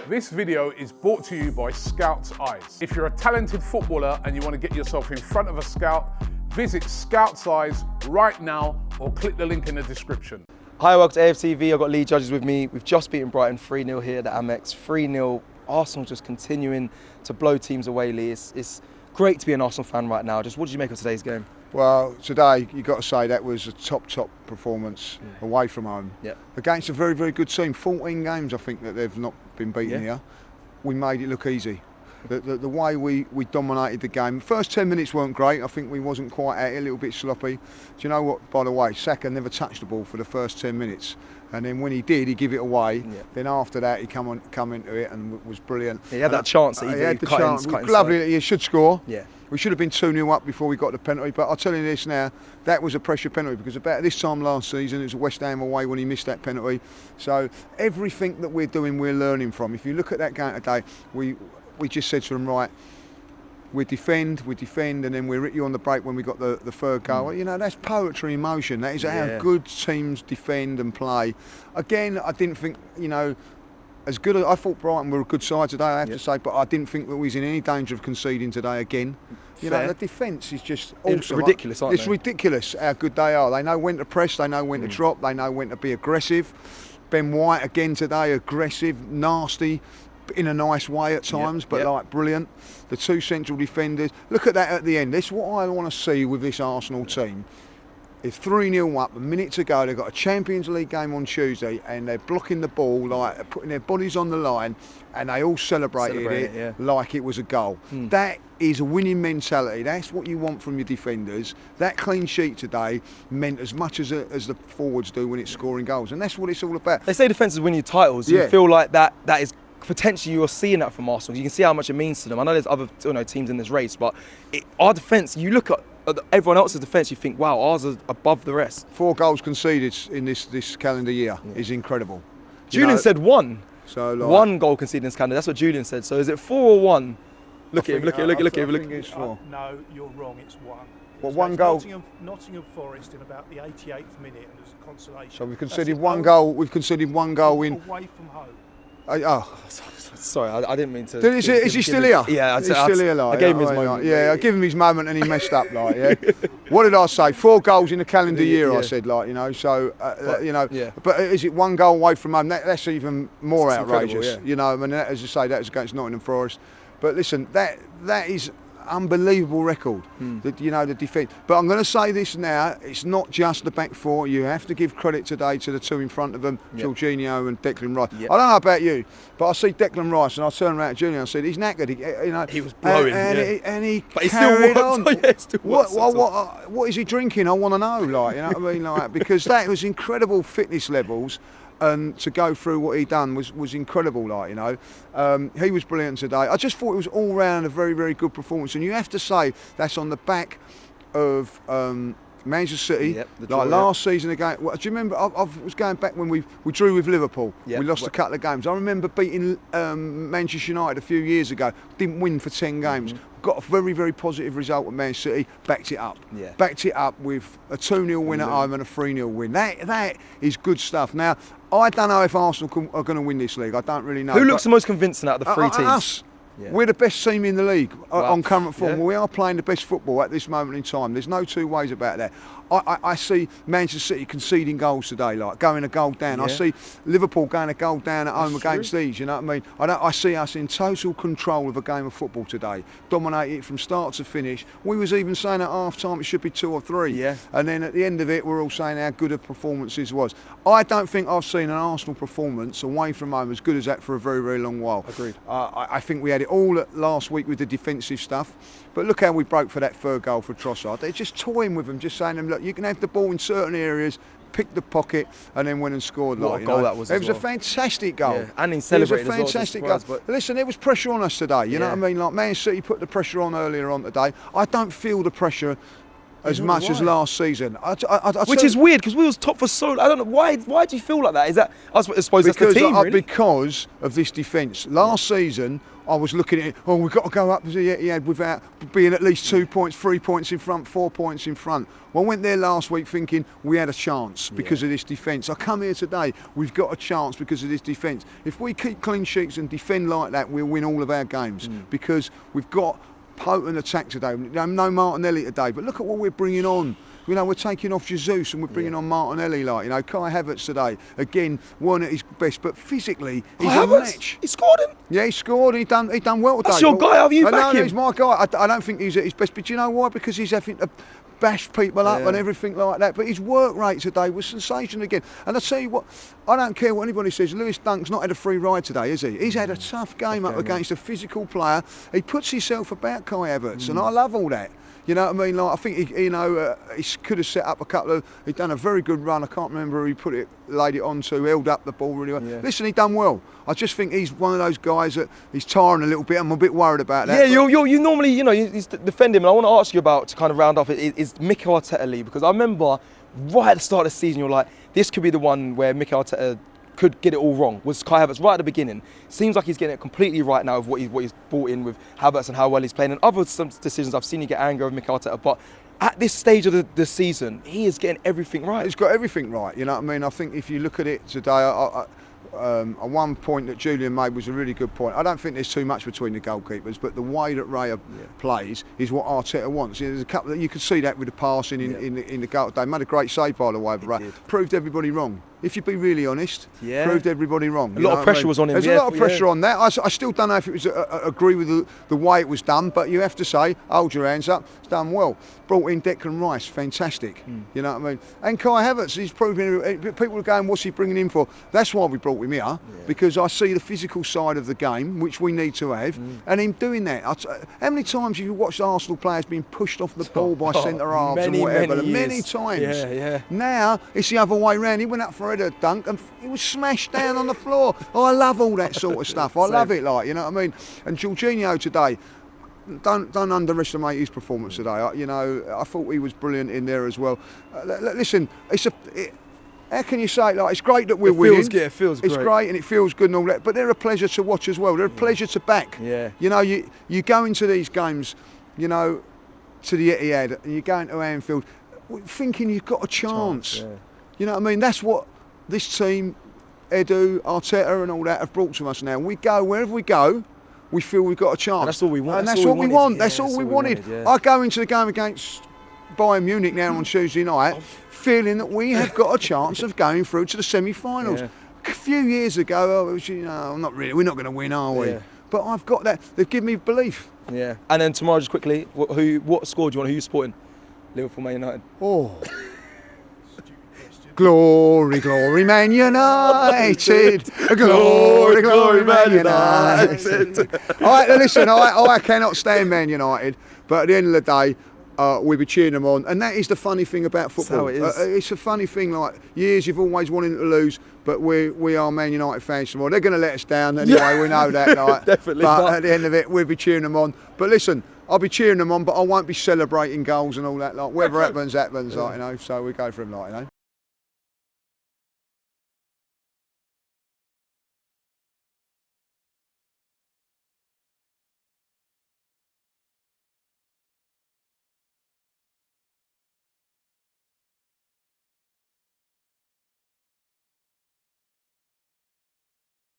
This video is brought to you by Scout's Eyes. If you're a talented footballer and you want to get yourself in front of a scout, visit Scout's Eyes right now or click the link in the description. Hi, welcome to AFTV. I've got Lee Judges with me. We've just beaten Brighton 3-0 here at the Amex. 3-0. Arsenal just continuing to blow teams away, Lee. It's great to be an Arsenal fan right now. Just what did you make of today's game? Well, today you've got to say that was a top performance away from home against a very, very good team. 14 games I think that they've not been beaten here. We made it look easy. The way we dominated the game. First 10 minutes weren't great. I think we wasn't quite at it, a little bit sloppy. Do you know what, by the way, Saka never touched the ball for the first 10 minutes. And then when he did, he give it away. Yeah. Then after that, he come into it and was brilliant. He had that chance that he had the chance. Lovely, he should score. Yeah. We should have been 2-0 up before we got the penalty, but I'll tell you this now, that was a pressure penalty because about this time last season it was West Ham away when he missed that penalty. So everything that we're doing, we're learning from. If you look at that game today, we just said to them, right, we defend, and then we hit you on the break when we got the third goal. You know, that's poetry in motion. That is how good teams defend and play. Again, I didn't think, you know, as good as I thought Brighton were a good side today, I have to say, but I didn't think that we was in any danger of conceding today again. You know, the defence is just awesome. Ridiculous, aren't they? It's ridiculous how good they are. They know when to press, they know when to drop, they know when to be aggressive. Ben White again today, aggressive, nasty, in a nice way at times, but like brilliant. The two central defenders. Look at that at the end. This is what I want to see with this Arsenal team. It's 3-0 up, a minute to go. They've got a Champions League game on Tuesday and they're blocking the ball, like putting their bodies on the line, and they all celebrated it like it was a goal. That is a winning mentality. That's what you want from your defenders. That clean sheet today meant as much as the forwards do when it's scoring goals, and that's what it's all about. They say defences win you titles. You feel like that is potentially you're seeing that from Arsenal. You can see how much it means to them. I know there's other teams in this race, but our defence, you look at everyone else's defence, you think, wow, ours is above the rest. 4 goals conceded in this calendar year is incredible. Julian said 1. So like, 1 goal conceded in this calendar. That's what Julian said. So is it 4 or 1? Look at him. Look at him. It's 4. No, you're wrong. It's 1. Well, 1 goal. Nottingham Forest in about the 88th minute, and there's a consolation. So we've conceded 1 goal. We've conceded 1 goal in away from home. Sorry, I didn't mean to. Is he still here? Yeah, he's still here. Like, I gave him his moment. Yeah, I gave him his moment and he messed up. Like, what did I say? 4 goals in a calendar year. I said, like, you know. So, you know. Yeah. But is it 1 goal away from home? That's even more outrageous. You know, I mean, as I say, that was against Nottingham Forest. But listen, that is unbelievable record. You know, the defence. But I'm going to say this now: it's not just the back 4. You have to give credit today to the 2 in front of them, Jorginho and Declan Rice. I don't know about you, but I see Declan Rice and I turn around to Julian and I said, he's knackered. He was blowing, and he but he carried still on. What is he drinking? I want to know. Like, you know what I mean? Like, because that was incredible fitness levels. And to go through what he done was incredible, like, you know. He was brilliant today. I just thought it was all round a very, very good performance. And you have to say that's on the back of Manchester City, like last season again. Do you remember? I was going back when we drew with Liverpool. We lost a couple of games. I remember beating Manchester United a few years ago. Didn't win for 10 games. Got a very, very positive result at Man City. Backed it up. Backed it up with a 2-0 win at home and a 3-0 win. That is good stuff. Now, I don't know if Arsenal are going to win this league. I don't really know. Who looks the most convincing out of the 3 teams? Us. We're the best team in the league on current form. We are playing the best football at this moment in time. There's no 2 ways about that. I see Manchester City conceding goals today, like going a goal down. I see Liverpool going a goal down at home against these. You know what I mean? I see us in total control of a game of football today, dominating it from start to finish. We was even saying at half time it should be 2 or 3. And then at the end of it, we're all saying how good a performances was. I don't think I've seen an Arsenal performance away from home as good as that for a very, very long while. Agreed. I think we had it all last week with the defensive stuff. But look how we broke for that 3rd goal for Trossard. They're just toying with them, just saying to them, look, you can have the ball in certain areas, pick the pocket, and then went and scored. What a goal that was. It was a fantastic goal. And he celebrated as well. It was a fantastic goal. But listen, there was pressure on us today. You know what I mean? Like Man City put the pressure on earlier on today. I don't feel the pressure as much as last season. Which is weird because we was top for so. I don't know why. Why do you feel like that? Is that I suppose that's the team, really? Because of this defence. Last season, I was looking at it. Oh, we've got to go up to the Etihad without being at least 2 points, 3 points in front, 4 points in front. Well, I went there last week thinking we had a chance because of this defence. I come here today. We've got a chance because of this defence. If we keep clean sheets and defend like that, we'll win all of our games because we've got potent attack today. No Martinelli today, but look at what we're bringing on. You know, we're taking off Jesus and we're bringing on Martinelli, like, you know, Kai Havertz today. Again, weren't at his best, but physically, he's a match. He scored him. Yeah, he scored. He done well today. That's your guy. Have you back him? No, he's my guy. I don't think he's at his best, but you know why? Because he's having to bash people up and everything like that. But his work rate today was sensational again. And I tell you what, I don't care what anybody says. Lewis Dunk's not had a free ride today, has he? He's had a tough game up against a physical player. He puts himself about Kai Havertz, and I love all that. You know what I mean? Like, I think he could have set up a couple of. He'd done a very good run. I can't remember who he laid it on to. Held up the ball really well. Yeah. Listen, he done well. I just think he's one of those guys that he's tiring a little bit. I'm a bit worried about that. Yeah, you normally, you defend him, and I want to ask you about, to kind of round off, is Mikel Arteta, Lee, because I remember right at the start of the season, you're like, this could be the one where Mikel Arteta could get it all wrong. Was Kai Havertz right at the beginning? Seems like he's getting it completely right now with what he's brought in with Havertz and how well he's playing. And other some decisions I've seen you get angry with Mikel Arteta, but at this stage of the season, he is getting everything right. He's got everything right. You know what I mean? I think if you look at it today, one point that Julian made was a really good point. I don't think there's too much between the goalkeepers, but the way that Raya plays is what Arteta wants. You know, there's a couple that you could see that with the passing in the goal. They made a great save, by the way, but proved everybody wrong. If you be really honest, proved everybody wrong. A lot of pressure was on him. There's a lot of pressure on that. I still don't know if it was agree with the way it was done, but you have to say, hold your hands up, it's done well. Brought in Declan Rice, fantastic. You know what I mean? And Kai Havertz, he's proving. People are going, what's he bringing in for? That's why we brought him here, because I see the physical side of the game, which we need to have, and him doing that. How many times have you watched Arsenal players being pushed off the ball by centre halves and whatever? Many times. Yeah. Now it's the other way round. He went up for a header dunk and he was smashed down on the floor. Oh, I love all that sort of stuff. I love it, like, you know what I mean? And Jorginho today, don't underestimate his performance today. I thought he was brilliant in there as well. Listen, how can you say, like, it's great that we're winning. It feels great. It's great and it feels good and all that, but they're a pleasure to watch as well. They're a pleasure to back. Yeah. You know, you go into these games, you know, to the Etihad, and you go into Anfield thinking you've got a chance. You know what I mean? That's what this team, Edu, Arteta and all that have brought to us now. We go, wherever we go, we feel we've got a chance. And that's all we want. And that's what we want. That's all we wanted. I go into the game against Bayern Munich now on Tuesday night feeling that we have got a chance of going through to the semi-finals. A few years ago, not really, we're not going to win, are we? But I've got that. They've given me belief. Yeah. And then tomorrow, just quickly, what score do you want? Who are you supporting? Liverpool, Man United. Oh. Glory, glory, Man United. Glory, glory, Man United. All right, listen, I cannot stand Man United, but at the end of the day, we'll be cheering them on. And that is the funny thing about football. That's how it is. It's a funny thing, like, years you've always wanted to lose, but we are Man United fans tomorrow. They're going to let us down anyway, we know that. Like, Definitely. But at the end of it, we'll be cheering them on. But listen, I'll be cheering them on, but I won't be celebrating goals and all that. Like, whatever happens, like, you know, so we go for them, like, you know.